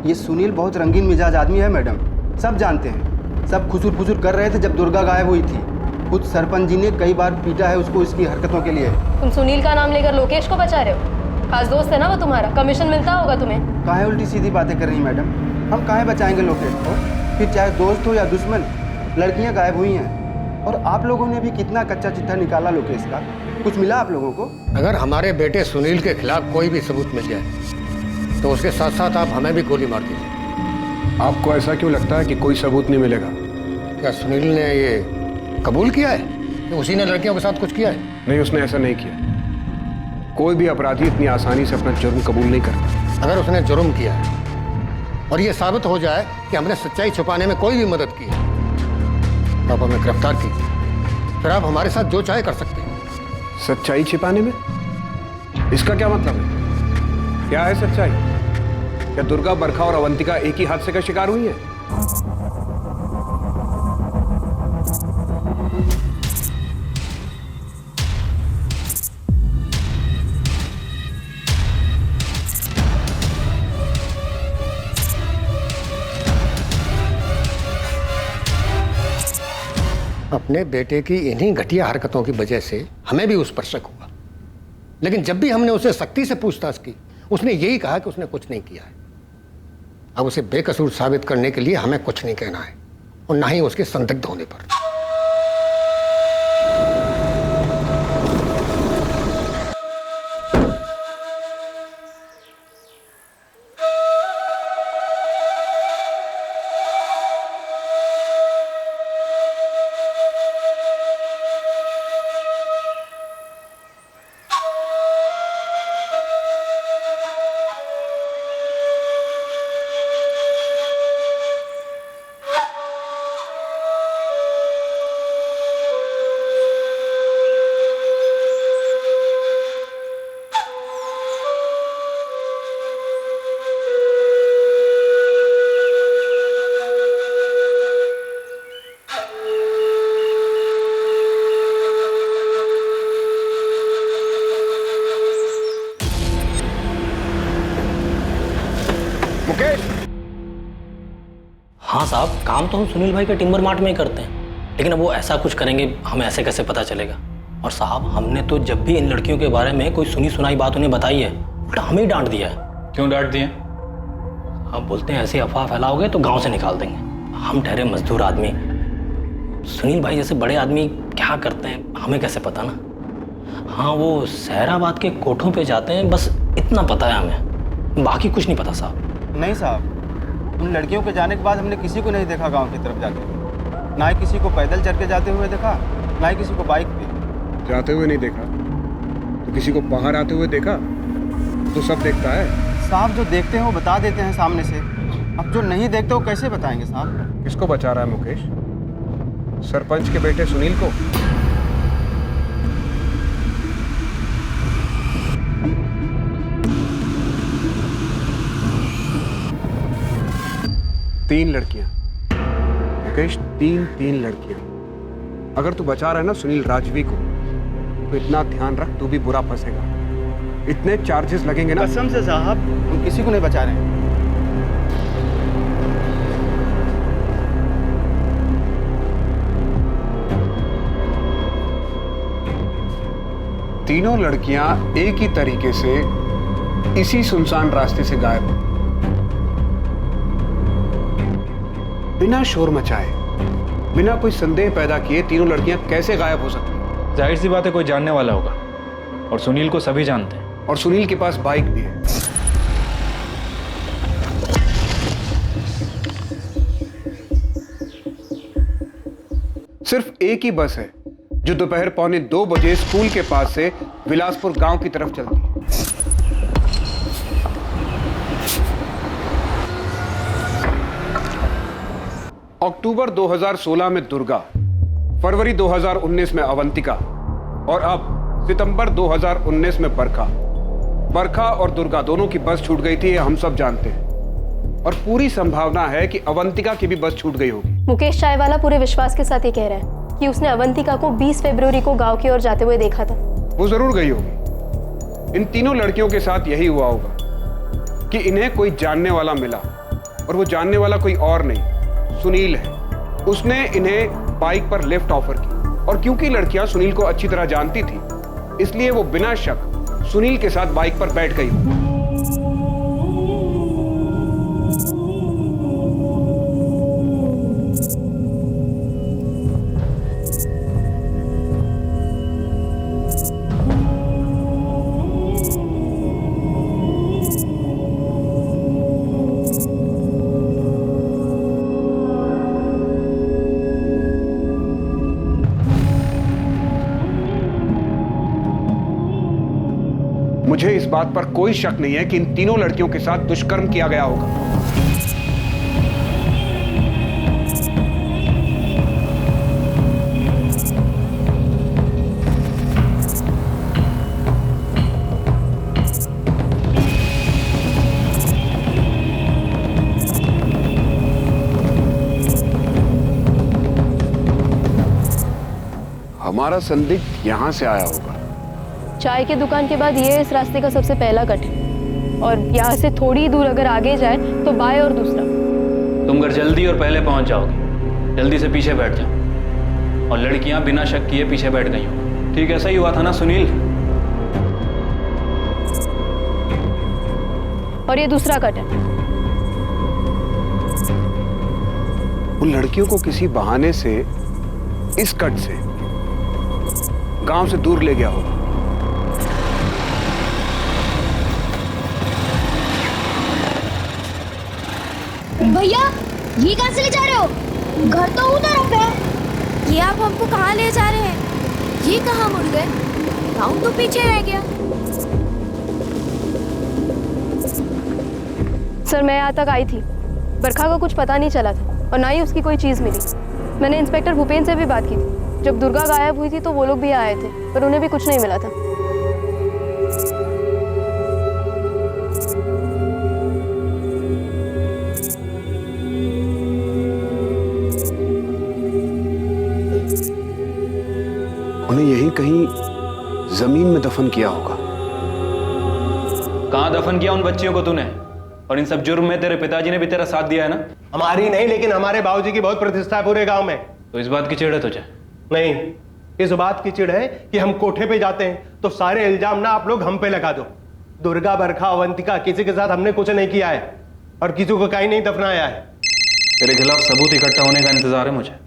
ये सुनील बहुत रंगीन मिजाज आदमी है मैडम, सब जानते हैं। सब खुसुर फुसुर कर रहे थे जब दुर्गा गायब हुई थी। खुद सरपंच जी ने कई बार पीटा है उसको इसकी हरकतों के लिए। तुम सुनील का नाम लेकर लोकेश को बचा रहे हो? खास दोस्त है ना वो तुम्हारा, कमीशन मिलता होगा तुम्हें। काहे उल्टी सीधी बातें कर रही मैडम? हम काहे बचाएंगे लोकेश को? फिर चाहे दोस्त हो या दुश्मन, लड़कियां गायब हुई हैं। और आप लोगों ने भी कितना कच्चा चिट्ठा निकाला लोकेश का, कुछ मिला आप लोगों को? अगर हमारे बेटे सुनील के खिलाफ कोई भी सबूत मिल जाए तो उसके साथ साथ आप हमें भी गोली मार दीजिए। आपको ऐसा क्यों लगता है कि कोई सबूत नहीं मिलेगा? क्या सुनील ने ये कबूल किया है कि उसी ने लड़कियों के साथ कुछ किया है? नहीं, उसने ऐसा नहीं किया। कोई भी अपराधी इतनी आसानी से अपना जुर्म कबूल नहीं करता। अगर उसने जुर्म किया है और ये साबित हो जाए कि हमने सच्चाई छुपाने में कोई भी मदद की है तो आप हमें गिरफ्तार कीजिए, फिर आप हमारे साथ जो चाहे कर सकते हैं। सच्चाई छिपाने में? इसका क्या मतलब है? क्या है सच्चाई? क्या दुर्गा, बरखा और अवंतिका एक ही हादसे का शिकार हुई है? अपने बेटे की इन्हीं घटिया हरकतों की वजह से हमें भी उस पर शक हुआ, लेकिन जब भी हमने उसे सख्ती से पूछताछ की उसने यही कहा कि उसने कुछ नहीं किया है। अब उसे बेकसूर साबित करने के लिए हमें कुछ नहीं कहना है और ना ही उसके संदिग्ध होने पर। हाँ साहब, काम तो हम सुनील भाई के टिम्बर मार्ट में ही करते हैं, लेकिन अब वो ऐसा कुछ करेंगे हमें ऐसे कैसे पता चलेगा। और साहब हमने तो जब भी इन लड़कियों के बारे में कोई सुनी सुनाई बात उन्हें बताई है, उल्टा हमें ही डांट दिया है। क्यों डांट दिए? आप बोलते हैं ऐसी अफवाह फैलाओगे तो गांव से निकाल देंगे। हम ठहरे मजदूर आदमी, सुनील भाई जैसे बड़े आदमी क्या करते हैं हमें कैसे पता ना। हाँ वो सहराबाद के कोठों पे जाते हैं, बस इतना पता है हमें, बाकी कुछ नहीं पता साहब। नहीं साहब, उन लड़कियों के जाने के बाद हमने किसी को नहीं देखा गांव की तरफ जाते हुए। ना ही किसी को पैदल चल के जाते हुए देखा, ना ही किसी को बाइक पे जाते हुए नहीं देखा तो किसी को बाहर आते हुए देखा? तो सब देखता है साहब, जो देखते हैं वो बता देते हैं सामने से, अब जो नहीं देखते वो कैसे बताएंगे साहब? किसको बचा रहा है मुकेश? सरपंच के बेटे सुनील को? तीन लड़कियां मुकेश, तीन लड़कियां। अगर तू बचा रहा है ना सुनील राजवी को, तो इतना ध्यान रख, तू भी बुरा फंसेगा। इतने चार्जेस लगेंगे ना। कसम से साहब, हम किसी को नहीं बचा रहे हैं। तीनों लड़कियां एक ही तरीके से इसी सुनसान रास्ते से गायब हुई, बिना शोर मचाए, बिना कोई संदेह पैदा किए। तीनों लड़कियां कैसे गायब हो सकती हैं? जाहिर सी बात है कोई जानने वाला होगा, और सुनील को सभी जानते हैं। और सुनील के पास बाइक भी है। सिर्फ एक ही बस है जो दोपहर 1:45 बजे स्कूल के पास से विलासपुर गांव की तरफ चलती है। अक्टूबर 2016 में दुर्गा, फरवरी 2019 में अवंतिका और अब सितंबर 2019 में बरखा और दुर्गा दोनों की बस छूट गई थी, ये हम सब जानते हैं। और पूरी संभावना है कि अवंतिका की भी बस छूट गई होगी। मुकेश चायवाला पूरे विश्वास के साथ ये कह रहा है कि उसने अवंतिका को 20 फरवरी को गांव की ओर जाते हुए देखा था। वो जरूर गई होगी। इन तीनों लड़कियों के साथ यही हुआ होगा कि इन्हें कोई जानने वाला मिला, और वो जानने वाला कोई और नहीं, सुनील है। उसने इन्हें बाइक पर लिफ्ट ऑफर की, और क्योंकि लड़कियां सुनील को अच्छी तरह जानती थी, इसलिए वो बिना शक सुनील के साथ बाइक पर बैठ गई। मुझे इस बात पर कोई शक नहीं है कि इन तीनों लड़कियों के साथ दुष्कर्म किया गया होगा। हमारा संदिग्ध यहां से आया होगा। चाय की दुकान के बाद ये इस रास्ते का सबसे पहला कट है, और यहाँ से थोड़ी दूर अगर आगे जाए तो बाएं और दूसरा। तुम घर जल्दी और पहले पहुंच जाओगे, जल्दी से पीछे बैठ जाओ। और लड़कियां बिना शक किए पीछे बैठ गई हो। ठीक ऐसा ही हुआ था ना सुनील? और ये दूसरा कट है। उन लड़कियों को किसी बहाने से इस कट से गांव से दूर ले गया होगा। भैया, ये कहां से ले जा रहे हो? घर तो उधर है। ये आप हमको कहाँ ले जा रहे हैं? ये कहाँ मुड़ गए? गाँव तो पीछे रह गया। सर मैं यहाँ तक आई थी, बरखा का कुछ पता नहीं चला था और ना ही उसकी कोई चीज़ मिली। मैंने इंस्पेक्टर भूपेन से भी बात की थी। जब दुर्गा गायब हुई थी तो वो लोग भी आए थे, पर उन्हें भी कुछ नहीं मिला था। उन्हें यहीं कहीं जमीन में दफन किया होगा। कहाँ दफन किया उन बच्चियों को तूने? और इन सब जुर्म में तेरे पिताजी ने भी तेरा साथ दिया है ना? हमारी नहीं, लेकिन हमारे बाबूजी की बहुत प्रतिष्ठा है पूरे गांव में। तो इस बात की चिढ़ है तुझे? नहीं, इस बात की चिढ़ है कि हम कोठे पे जाते हैं तो सारे इल्जाम ना आप लोग हम पे लगा दो। दुर्गा, बरखा, अवंतिका, किसी के साथ हमने कुछ नहीं किया है और किसी को कहीं नहीं दफनाया है। तेरे खिलाफ सबूत इकट्ठा होने का इंतजार है मुझे।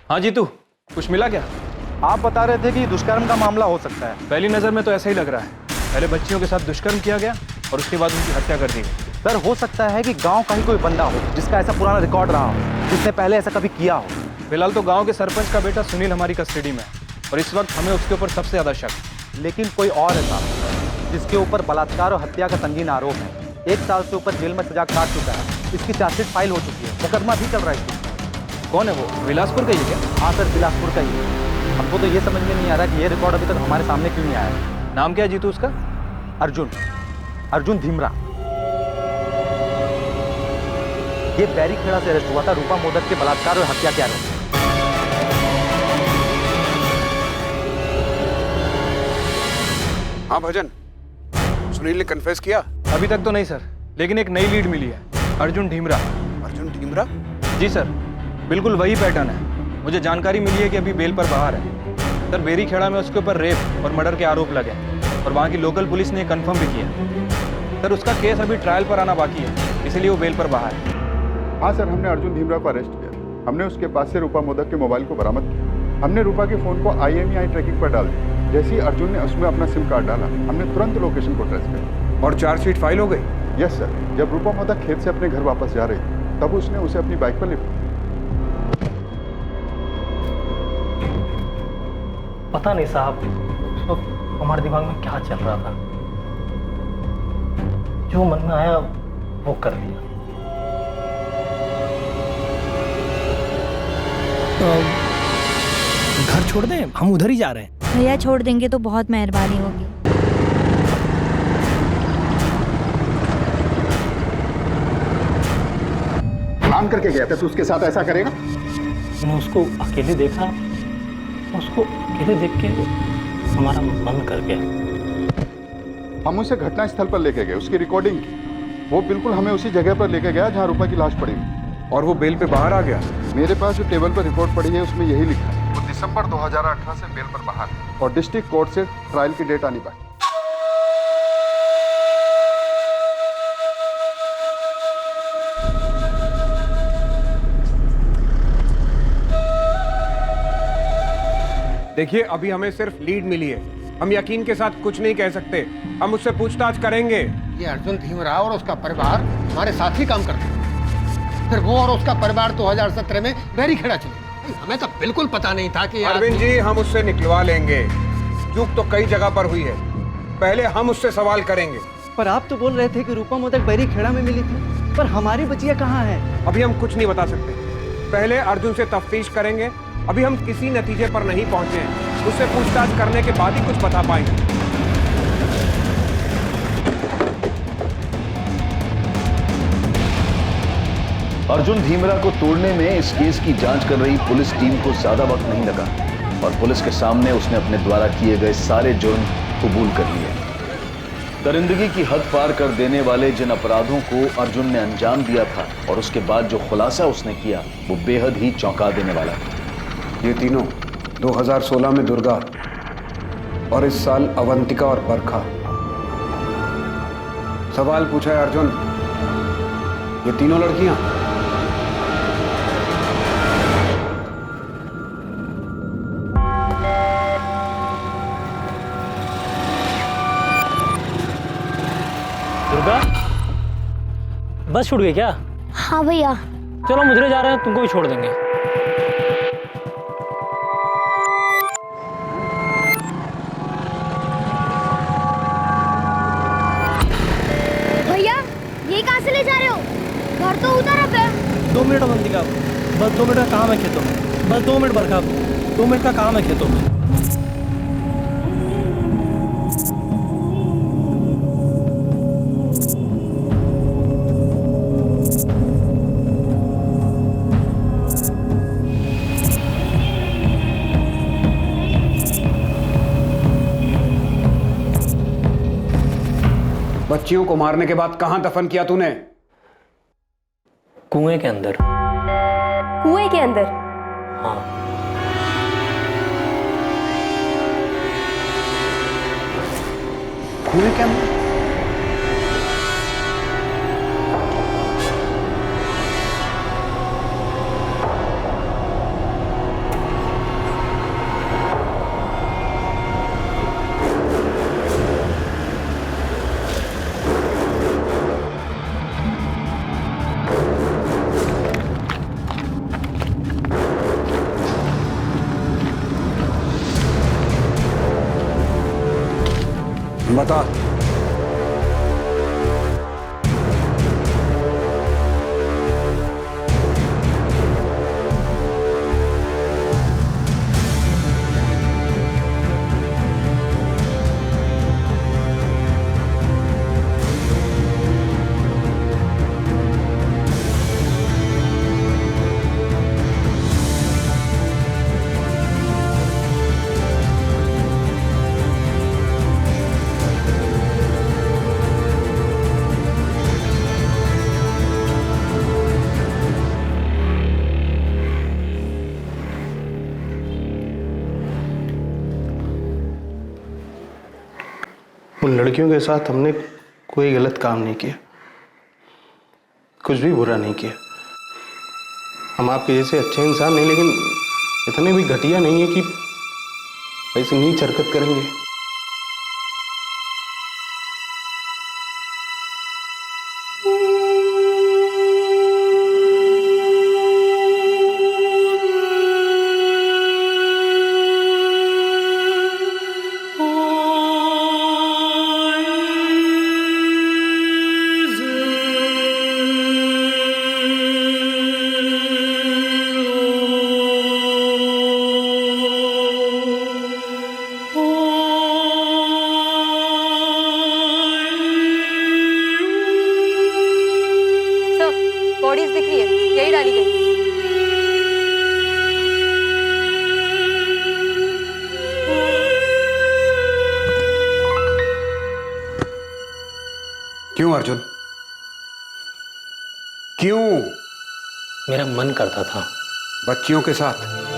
हाँ जीतू, कुछ मिला क्या? आप बता रहे थे कि दुष्कर्म का मामला हो सकता है। पहली नजर में तो ऐसा ही लग रहा है। पहले बच्चियों के साथ दुष्कर्म किया गया और उसके बाद उनकी हत्या कर दी गई। सर, हो सकता है कि गांव का ही कोई बंदा हो जिसका ऐसा पुराना रिकॉर्ड रहा हो, जिसने पहले ऐसा कभी किया हो। फिलहाल तो गांव के सरपंच का बेटा सुनील हमारी कस्टडी में है और इस वक्त हमें उसके ऊपर सबसे ज्यादा शक। लेकिन कोई और है साहब जिसके ऊपर बलात्कार और हत्या का संगीन आरोप है। 1 साल से ऊपर जेल में सजा काट चुका है। इसकी चार्जशीट फाइल हो चुकी है, मुकदमा भी चल रहा है। कौन है वो? बिलासपुर का ही है क्या? हाँ सर, बिलासपुर का ही है। हमको तो ये समझ में नहीं आ रहा कि ये रिकॉर्ड अभी तक हमारे सामने क्यों नहीं आया है। नाम क्या है जीतू उसका? अर्जुन धीमरा। ये बैरीखेड़ा से अरेस्ट हुआ था रूपा मोदक के बलात्कार और हत्या के आरोप। हाँ भजन, सुनील ने कन्फेस किया? अभी तक तो नहीं सर, लेकिन एक नई लीड मिली है। अर्जुन ढीमरा। अर्जुन ढीमरा? जी सर, बिल्कुल वही पैटर्न है। मुझे जानकारी मिली है कि अभी बेल पर बाहर है। सर, बेरीखेड़ा में उसके ऊपर रेप और मर्डर के आरोप लगे और वहाँ की लोकल पुलिस ने कंफर्म भी किया। सर, उसका केस अभी ट्रायल पर आना बाकी है, इसीलिए वो बेल पर बाहर है। हाँ सर, हमने अर्जुन धीमरा को अरेस्ट किया। हमने उसके पास से रूपा मोदक के मोबाइल को बरामद किया। हमने रूपा के फोन को IMEI ट्रैकिंग पर डाल दिया। जैसे ही अर्जुन ने उसमें अपना सिम कार्ड डाला, हमने तुरंत लोकेशन को ट्रेस किया। और चार्जशीट फाइल हो गई? Yes sir. जब रूपा मोदक खेत से अपने घर वापस जा रही थी, तब उसने उसे अपनी बाइक पर लिफ्ट। पता नहीं साहब, उस वक्त हमारे दिमाग में क्या चल रहा था। जो मन में आया वो कर दिया। घर छोड़ दें, हम उधर ही जा रहे हैं। भैया छोड़ देंगे तो बहुत मेहरबानी होगी। प्लान करके गया था तो उसके साथ ऐसा करेगा? मैंने उसको अकेले देखा, उसको अकेले देख के हमारा मन कर गया। हम उसे घटना स्थल पर लेके गए, उसकी रिकॉर्डिंग की। वो बिल्कुल हमें उसी जगह पर लेके गया जहाँ रूपा की लाश पड़ी हुई। और वो बेल पे बाहर आ गया? मेरे पास जो टेबल पर रिपोर्ट पड़ी है उसमें यही लिखा है। वो दिसंबर 2018 से बेल पर बाहर है और डिस्ट्रिक्ट कोर्ट से ट्रायल की डेट आनी बाकी। देखिए, अभी हमें सिर्फ लीड मिली है। हम यकीन के साथ कुछ नहीं कह सकते। हम उससे पूछताछ करेंगे। ये अर्जुन धीमरा और उसका परिवार हमारे साथ ही काम करते हैं। फिर वो और उसका परिवार 2017 में बैरीखेड़ा चले। हमें तो बिल्कुल पता नहीं था कि अरविंद जी, हम उससे निकलवा लेंगे। चूक तो कई जगह पर हुई है, पहले हम उससे सवाल करेंगे। पर आप तो बोल रहे थे कि रूपा मोदक बैरीखेड़ा में मिली थी, पर हमारी बचिया कहाँ है? अभी हम कुछ नहीं बता सकते। पहले अर्जुन से तफ्तीश करेंगे। अभी हम किसी नतीजे पर नहीं पहुंचे हैं। उससे पूछताछ करने के बाद ही कुछ बता पाएंगे। अर्जुन धीमरा को तोड़ने में इस केस की जांच कर रही पुलिस टीम को ज्यादा वक्त नहीं लगा और पुलिस के सामने उसने अपने द्वारा किए गए सारे जुर्म कबूल कर लिए। दरिंदगी की हद पार कर देने वाले जिन अपराधों को अर्जुन ने अंजाम दिया था और उसके बाद जो खुलासा उसने किया, वो बेहद ही चौंका देने वाला था। ये तीनों 2016 में दुर्गा और इस साल अवंतिका और बरखा। सवाल पूछा है अर्जुन, ये तीनों लड़कियां। दुर्गा, बस छूट गई क्या? हाँ भैया। चलो हम उधर जा रहे हैं, तुमको भी छोड़ देंगे। भैया, ये कहाँ से ले जा रहे हो? घर तो उधर है। 2 मिनट अवंतिका। 2 मिनट का काम है खेतों में, बस 2 मिनट बरखा, 2 मिनट का काम है खेतों में। बच्चियों को मारने के बाद कहां दफन किया तूने? कुएं के अंदर। कुएं के अंदर? हाँ। कुएं के अंदर? बता। उन लड़कियों के साथ हमने कोई गलत काम नहीं किया, कुछ भी बुरा नहीं किया। हम आपके जैसे अच्छे इंसान नहीं, लेकिन इतने भी घटिया नहीं है कि ऐसी नीच हरकत करेंगे। बॉडीज दिख रही है, यही डाली गई। क्यों अर्जुन? क्यों? मेरा मन करता था बच्चियों के साथ